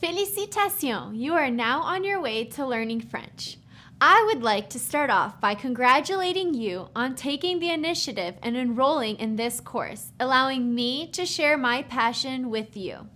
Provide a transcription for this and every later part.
Félicitations! You are now on your way to learning French. I would like to start off by congratulating you on taking the initiative and enrolling in this course, allowing me to share my passion with you.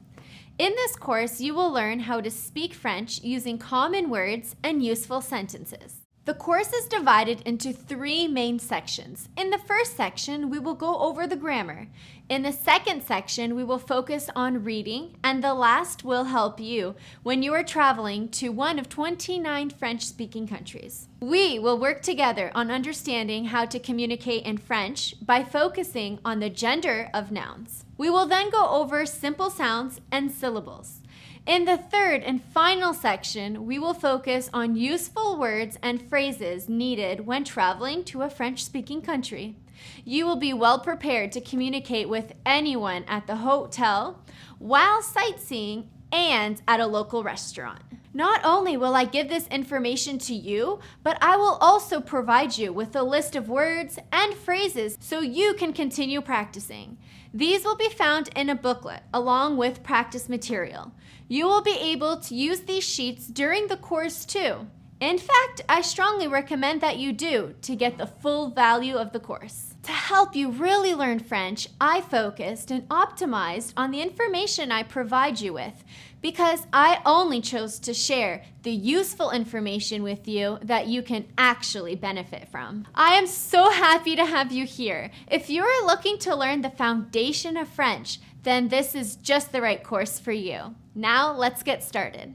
In this course, you will learn how to speak French using common words and useful sentences. The course is divided into 3 main sections. In the first section, we will go over the grammar. In the second section, we will focus on reading, and the last will help you when you are traveling to one of 29 French-speaking countries. We will work together on understanding how to communicate in French by focusing on the gender of nouns. We will then go over simple sounds and syllables. In the third and final section, we will focus on useful words and phrases needed when traveling to a French-speaking country. You will be well prepared to communicate with anyone at the hotel, while sightseeing, and at a local restaurant. Not only will I give this information to you, but I will also provide you with a list of words and phrases so you can continue practicing. These will be found in a booklet along with practice material. You will be able to use these sheets during the course too. In fact, I strongly recommend that you do to get the full value of the course. To help you really learn French, I focused and optimized on the information I provide you with because I only chose to share the useful information with you that you can actually benefit from. I am so happy to have you here. If you are looking to learn the foundation of French, then this is just the right course for you. Now let's get started.